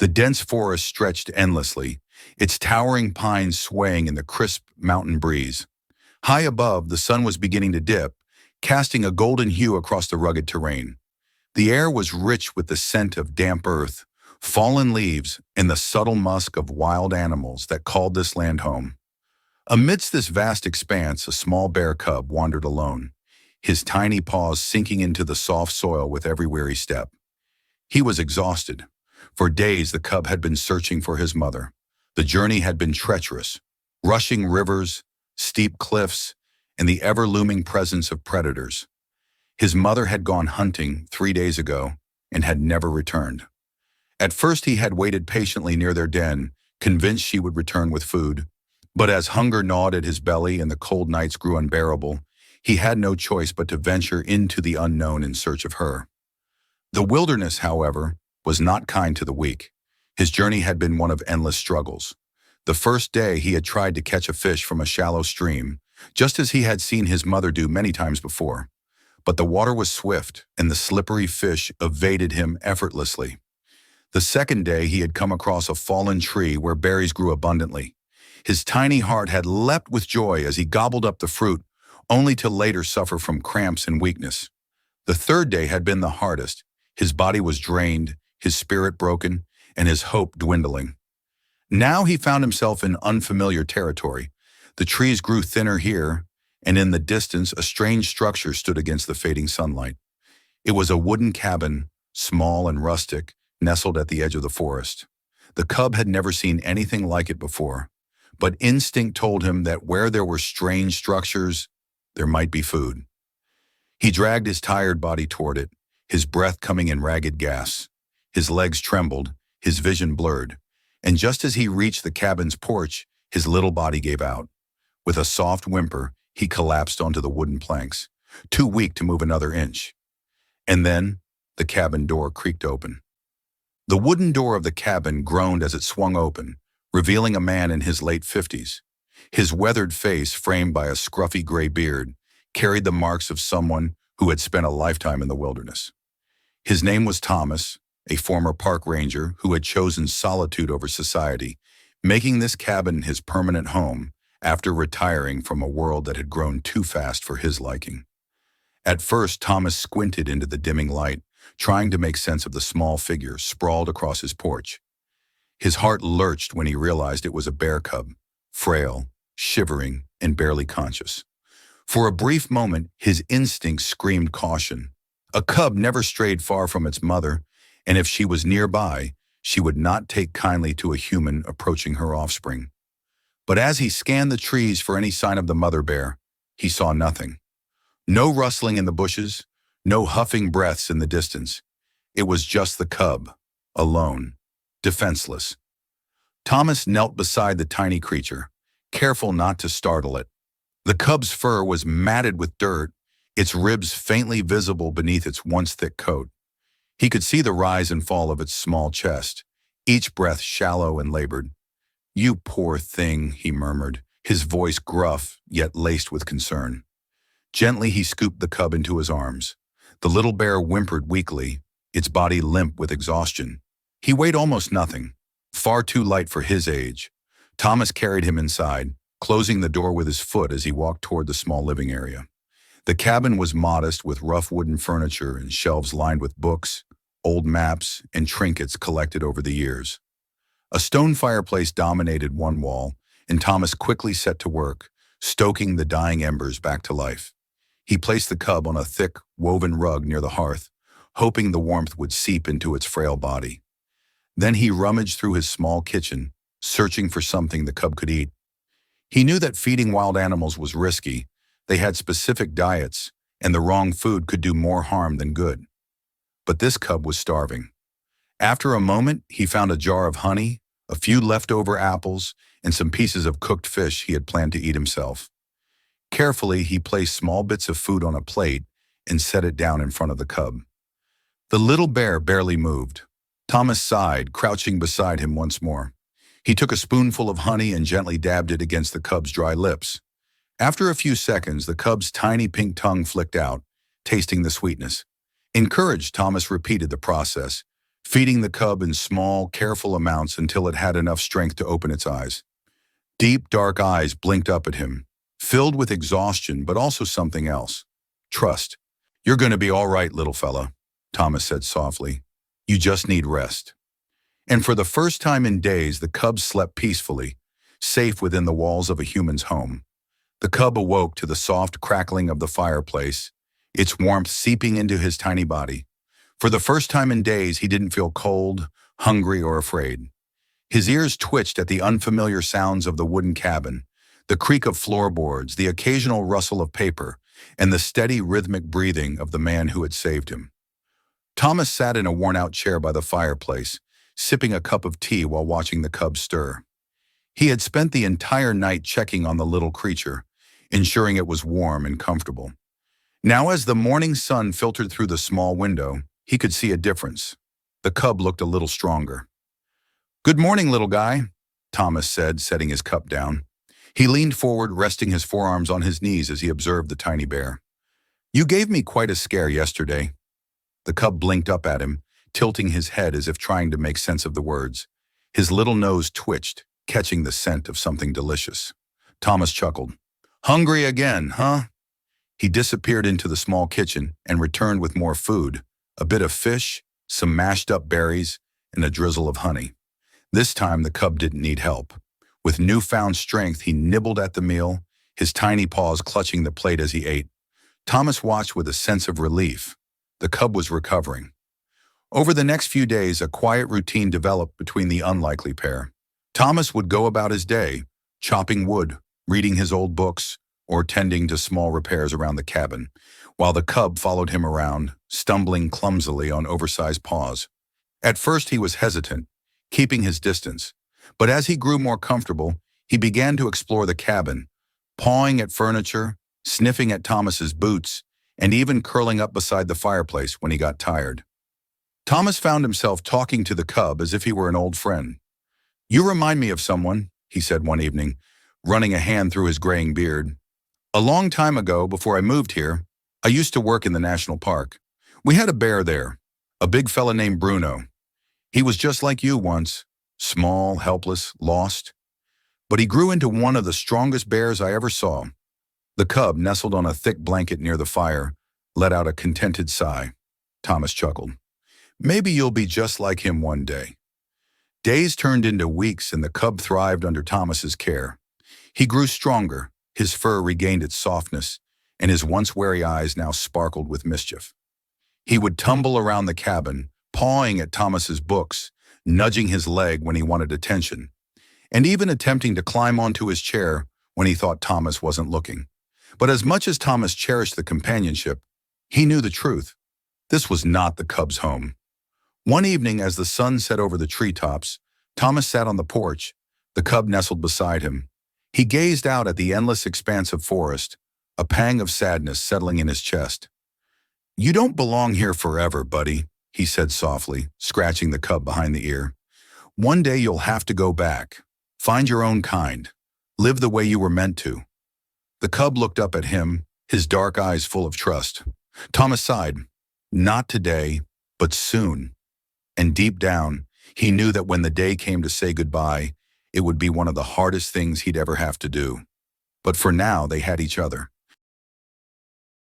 The dense forest stretched endlessly, its towering pines swaying in the crisp mountain breeze. High above, the sun was beginning to dip, casting a golden hue across the rugged terrain. The air was rich with the scent of damp earth, fallen leaves, and the subtle musk of wild animals that called this land home. Amidst this vast expanse, a small bear cub wandered alone, his tiny paws sinking into the soft soil with every weary step. He was exhausted. For days, the cub had been searching for his mother. The journey had been treacherous, rushing rivers, steep cliffs, and the ever-looming presence of predators. His mother had gone hunting 3 days ago and had never returned. At first, he had waited patiently near their den, convinced she would return with food. But as hunger gnawed at his belly and the cold nights grew unbearable, he had no choice but to venture into the unknown in search of her. The wilderness, however, was not kind to the weak. His journey had been one of endless struggles. The first day, he had tried to catch a fish from a shallow stream, just as he had seen his mother do many times before. But the water was swift, and the slippery fish evaded him effortlessly. The second day, he had come across a fallen tree where berries grew abundantly. His tiny heart had leapt with joy as he gobbled up the fruit, only to later suffer from cramps and weakness. The third day had been the hardest. His body was drained, his spirit broken, and his hope dwindling. Now he found himself in unfamiliar territory. The trees grew thinner here, and in the distance a strange structure stood against the fading sunlight. It was a wooden cabin, small and rustic, nestled at the edge of the forest. The cub had never seen anything like it before, but instinct told him that where there were strange structures, there might be food. He dragged his tired body toward it, his breath coming in ragged gasps. His legs trembled, his vision blurred, and just as he reached the cabin's porch, his little body gave out. With a soft whimper, he collapsed onto the wooden planks, too weak to move another inch. And then, the cabin door creaked open. The wooden door of the cabin groaned as it swung open, revealing a man in his late 50s. His weathered face, framed by a scruffy gray beard, carried the marks of someone who had spent a lifetime in the wilderness. His name was Thomas, a former park ranger who had chosen solitude over society, making this cabin his permanent home after retiring from a world that had grown too fast for his liking. At first, Thomas squinted into the dimming light, trying to make sense of the small figure sprawled across his porch. His heart lurched when he realized it was a bear cub, frail, shivering, and barely conscious. For a brief moment, his instincts screamed caution. A cub never strayed far from its mother, and if she was nearby, she would not take kindly to a human approaching her offspring. But as he scanned the trees for any sign of the mother bear, he saw nothing. No rustling in the bushes, no huffing breaths in the distance. It was just the cub, alone, defenseless. Thomas knelt beside the tiny creature, careful not to startle it. The cub's fur was matted with dirt, its ribs faintly visible beneath its once thick coat. He could see the rise and fall of its small chest, each breath shallow and labored. "You poor thing," he murmured, his voice gruff yet laced with concern. Gently he scooped the cub into his arms. The little bear whimpered weakly, its body limp with exhaustion. He weighed almost nothing, far too light for his age. Thomas carried him inside, closing the door with his foot as he walked toward the small living area. The cabin was modest, with rough wooden furniture and shelves lined with books, old maps, and trinkets collected over the years. A stone fireplace dominated one wall, and Thomas quickly set to work, stoking the dying embers back to life. He placed the cub on a thick, woven rug near the hearth, hoping the warmth would seep into its frail body. Then he rummaged through his small kitchen, searching for something the cub could eat. He knew that feeding wild animals was risky. They had specific diets, and the wrong food could do more harm than good. But this cub was starving. After a moment, he found a jar of honey, a few leftover apples, and some pieces of cooked fish he had planned to eat himself. Carefully, he placed small bits of food on a plate and set it down in front of the cub. The little bear barely moved. Thomas sighed, crouching beside him once more. He took a spoonful of honey and gently dabbed it against the cub's dry lips. After a few seconds, the cub's tiny pink tongue flicked out, tasting the sweetness. Encouraged, Thomas repeated the process, feeding the cub in small, careful amounts until it had enough strength to open its eyes. Deep, dark eyes blinked up at him, filled with exhaustion but also something else. Trust. You're going to be all right, little fella, Thomas said softly. You just need rest. And for the first time in days, the cub slept peacefully, safe within the walls of a human's home. The cub awoke to the soft crackling of the fireplace, its warmth seeping into his tiny body. For the first time in days, he didn't feel cold, hungry, or afraid. His ears twitched at the unfamiliar sounds of the wooden cabin, the creak of floorboards, the occasional rustle of paper, and the steady rhythmic breathing of the man who had saved him. Thomas sat in a worn-out chair by the fireplace, sipping a cup of tea while watching the cub stir. He had spent the entire night checking on the little creature, ensuring it was warm and comfortable. Now, as the morning sun filtered through the small window, he could see a difference. The cub looked a little stronger. "Good morning, little guy," Thomas said, setting his cup down. He leaned forward, resting his forearms on his knees as he observed the tiny bear. "You gave me quite a scare yesterday." The cub blinked up at him, tilting his head as if trying to make sense of the words. His little nose twitched, catching the scent of something delicious. Thomas chuckled. "Hungry again, huh?" He disappeared into the small kitchen and returned with more food, a bit of fish, some mashed up berries, and a drizzle of honey. This time the cub didn't need help. With newfound strength, he nibbled at the meal, his tiny paws clutching the plate as he ate. Thomas watched with a sense of relief. The cub was recovering. Over the next few days, a quiet routine developed between the unlikely pair. Thomas would go about his day, chopping wood, reading his old books, or tending to small repairs around the cabin, while the cub followed him around, stumbling clumsily on oversized paws. At first he was hesitant, keeping his distance, but as he grew more comfortable, he began to explore the cabin, pawing at furniture, sniffing at Thomas's boots, and even curling up beside the fireplace when he got tired. Thomas found himself talking to the cub as if he were an old friend. "You remind me of someone," he said one evening, running a hand through his graying beard. "A long time ago, before I moved here, I used to work in the national park. We had a bear there, a big fella named Bruno. He was just like you once, small, helpless, lost. But he grew into one of the strongest bears I ever saw." The cub, nestled on a thick blanket near the fire, let out a contented sigh. Thomas chuckled. "Maybe you'll be just like him one day." Days turned into weeks, and the cub thrived under Thomas's care. He grew stronger, his fur regained its softness, and his once wary eyes now sparkled with mischief. He would tumble around the cabin, pawing at Thomas's books, nudging his leg when he wanted attention, and even attempting to climb onto his chair when he thought Thomas wasn't looking. But as much as Thomas cherished the companionship, he knew the truth. This was not the cub's home. One evening, as the sun set over the treetops, Thomas sat on the porch, the cub nestled beside him. He gazed out at the endless expanse of forest, a pang of sadness settling in his chest. "You don't belong here forever, buddy," he said softly, scratching the cub behind the ear. "One day you'll have to go back. Find your own kind. Live the way you were meant to." The cub looked up at him, his dark eyes full of trust. Thomas sighed. Not today, but soon. And deep down, he knew that when the day came to say goodbye, it would be one of the hardest things he'd ever have to do. But for now, they had each other.